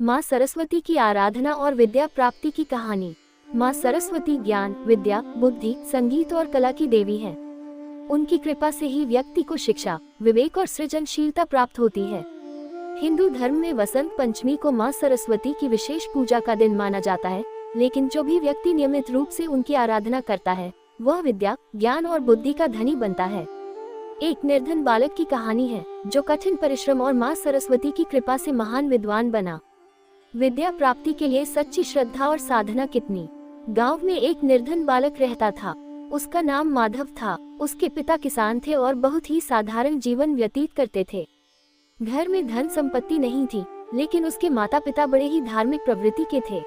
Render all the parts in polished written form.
माँ सरस्वती की आराधना और विद्या प्राप्ति की कहानी। माँ सरस्वती ज्ञान, विद्या, बुद्धि, संगीत और कला की देवी है। उनकी कृपा से ही व्यक्ति को शिक्षा, विवेक और सृजनशीलता प्राप्त होती है। हिंदू धर्म में वसंत पंचमी को माँ सरस्वती की विशेष पूजा का दिन माना जाता है, लेकिन जो भी व्यक्ति नियमित रूप से उनकी आराधना करता है वह विद्या, ज्ञान और बुद्धि का धनी बनता है। एक निर्धन बालक की कहानी है जो कठिन परिश्रम और माँ सरस्वती की कृपा से महान विद्वान बना। विद्या प्राप्ति के लिए सच्ची श्रद्धा और साधना कितनी। गांव में एक निर्धन बालक रहता था। उसका नाम माधव था। उसके पिता किसान थे और बहुत ही साधारण जीवन व्यतीत करते थे। घर में धन संपत्ति नहीं थी, लेकिन उसके माता पिता बड़े ही धार्मिक प्रवृत्ति के थे।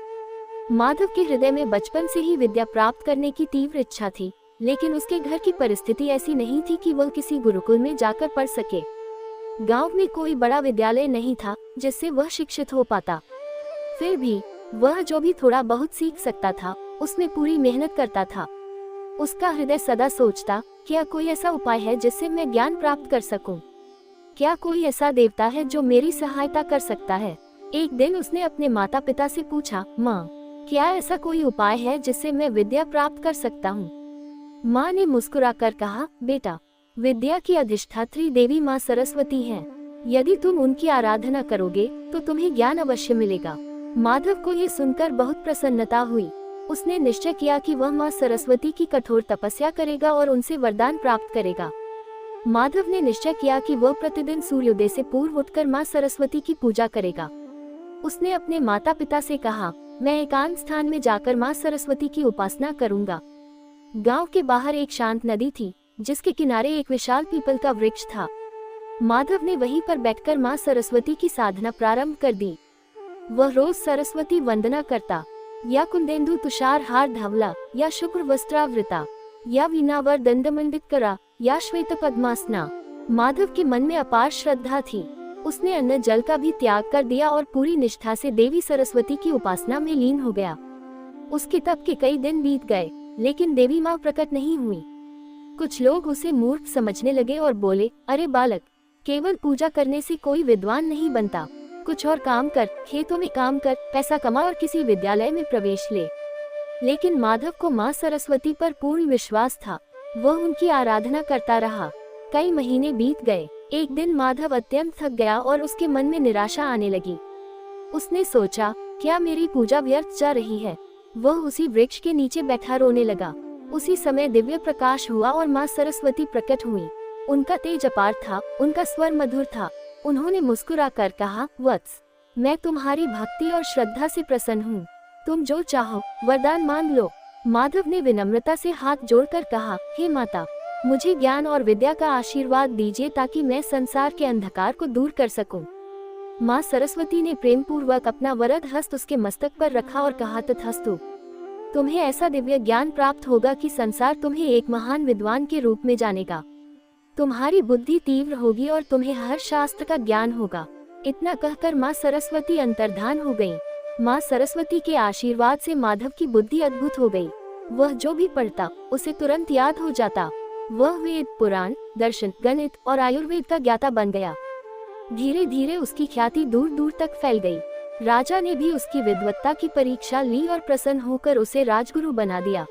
माधव के हृदय में बचपन से ही विद्या प्राप्त करने की तीव्र इच्छा थी, लेकिन उसके घर की परिस्थिति ऐसी नहीं थी कि वह किसी गुरुकुल में जाकर पढ़ सके। गांव में कोई बड़ा विद्यालय नहीं था जिससे वह शिक्षित हो पाता। फिर भी वह जो भी थोड़ा बहुत सीख सकता था उसमें पूरी मेहनत करता था। उसका हृदय सदा सोचता, क्या कोई ऐसा उपाय है जिससे मैं ज्ञान प्राप्त कर सकूं? क्या कोई ऐसा देवता है जो मेरी सहायता कर सकता है? एक दिन उसने अपने माता पिता से पूछा, माँ, क्या ऐसा कोई उपाय है जिससे मैं विद्या प्राप्त कर सकता हूँ? माँ ने मुस्कुराकर कहा, बेटा, विद्या की अधिष्ठात्री देवी माँ सरस्वती हैं। यदि तुम उनकी आराधना करोगे तो तुम्हें ज्ञान अवश्य मिलेगा। माधव को ये सुनकर बहुत प्रसन्नता हुई। उसने निश्चय किया कि वह माँ सरस्वती की कठोर तपस्या करेगा और उनसे वरदान प्राप्त करेगा। माधव ने निश्चय किया कि वह प्रतिदिन सूर्योदय से पूर्व उठकर माँ सरस्वती की पूजा करेगा। उसने अपने माता पिता से कहा, मैं एकांत स्थान में जाकर माँ सरस्वती की उपासना करूंगा। गांव के बाहर एक शांत नदी थी जिसके किनारे एक विशाल पीपल का वृक्ष था। माधव ने वहीं पर बैठकर माँ सरस्वती की साधना प्रारंभ कर दी। वह रोज सरस्वती वंदना करता, या कुंदेंदु तुषार हार धवला, या शुभ्र वस्त्रावृता, या वीणावर दंडमंडित करा, या श्वेत पद्मासना। माधव के मन में अपार श्रद्धा थी। उसने अन्न जल का भी त्याग कर दिया और पूरी निष्ठा से देवी सरस्वती की उपासना में लीन हो गया। उसके तप के कई दिन बीत गए, लेकिन देवी माँ प्रकट नहीं हुई। कुछ लोग उसे मूर्ख समझने लगे और बोले, अरे बालक, केवल पूजा करने से कोई विद्वान नहीं बनता। कुछ और काम कर, खेतों में काम कर, पैसा कमा और किसी विद्यालय में प्रवेश ले। लेकिन माधव को माँ सरस्वती पर पूर्ण विश्वास था। वह उनकी आराधना करता रहा। कई महीने बीत गए। एक दिन माधव अत्यंत थक गया और उसके मन में निराशा आने लगी। उसने सोचा, क्या मेरी पूजा व्यर्थ जा रही है? वह उसी वृक्ष के नीचे बैठा रोने लगा। उसी समय दिव्य प्रकाश हुआ और माँ सरस्वती प्रकट हुई। उनका तेज अपार था, उनका स्वर मधुर था। उन्होंने मुस्कुराकर कहा, वत्स, मैं तुम्हारी भक्ति और श्रद्धा से प्रसन्न हूँ। तुम जो चाहो वरदान मांग लो। माधव ने विनम्रता से हाथ जोड़कर कहा, हे माता, मुझे ज्ञान और विद्या का आशीर्वाद दीजिए ताकि मैं संसार के अंधकार को दूर कर सकूं। माँ सरस्वती ने प्रेम पूर्वक अपना वरद हस्त उसके मस्तक पर रखा और कहा, तथास्तु। तुम्हें ऐसा दिव्य ज्ञान प्राप्त होगा कि संसार तुम्हें एक महान विद्वान के रूप में जानेगा। तुम्हारी बुद्धि तीव्र होगी और तुम्हें हर शास्त्र का ज्ञान होगा। इतना कहकर माँ सरस्वती अंतर्धान हो गयी। माँ सरस्वती के आशीर्वाद से माधव की बुद्धि अद्भुत हो गई। वह जो भी पढ़ता उसे तुरंत याद हो जाता। वह वेद, पुराण, दर्शन, गणित और आयुर्वेद का ज्ञाता बन गया। धीरे धीरे उसकी ख्याति दूर दूर तक फैल गई। राजा ने भी उसकी विद्वत्ता की परीक्षा ली और प्रसन्न होकर उसे राजगुरु बना दिया।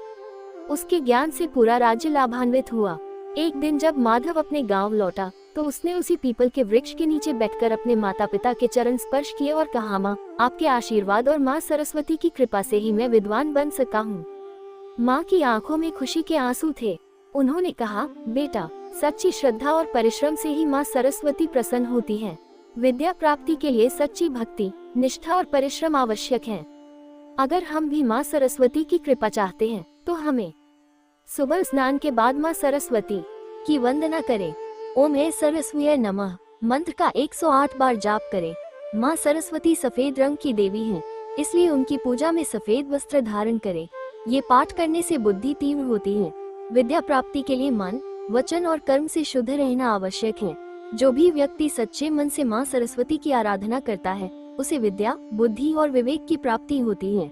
उसके ज्ञान से पूरा राज्य लाभान्वित हुआ। एक दिन जब माधव अपने गांव लौटा तो उसने उसी पीपल के वृक्ष के नीचे बैठकर अपने माता पिता के चरण स्पर्श किए और कहा, माँ, आपके आशीर्वाद और माँ सरस्वती की कृपा से ही मैं विद्वान बन सका हूँ। माँ की आंखों में खुशी के आंसू थे। उन्होंने कहा, बेटा, सच्ची श्रद्धा और परिश्रम से ही माँ सरस्वती प्रसन्न होती है। विद्या प्राप्ति के लिए सच्ची भक्ति, निष्ठा और परिश्रम आवश्यक है। अगर हम भी माँ सरस्वती की कृपा चाहते हैं तो हमें सुबह स्नान के बाद माँ सरस्वती की वंदना करें। ओम ऐ सरस्वती नमः मंत्र का 108 बार जाप करें। माँ सरस्वती सफेद रंग की देवी हैं, इसलिए उनकी पूजा में सफेद वस्त्र धारण करें। ये पाठ करने से बुद्धि तीव्र होती है। विद्या प्राप्ति के लिए मन, वचन और कर्म से शुद्ध रहना आवश्यक है। जो भी व्यक्ति सच्चे मन से माँ सरस्वती की आराधना करता है उसे विद्या, बुद्धि और विवेक की प्राप्ति होती है।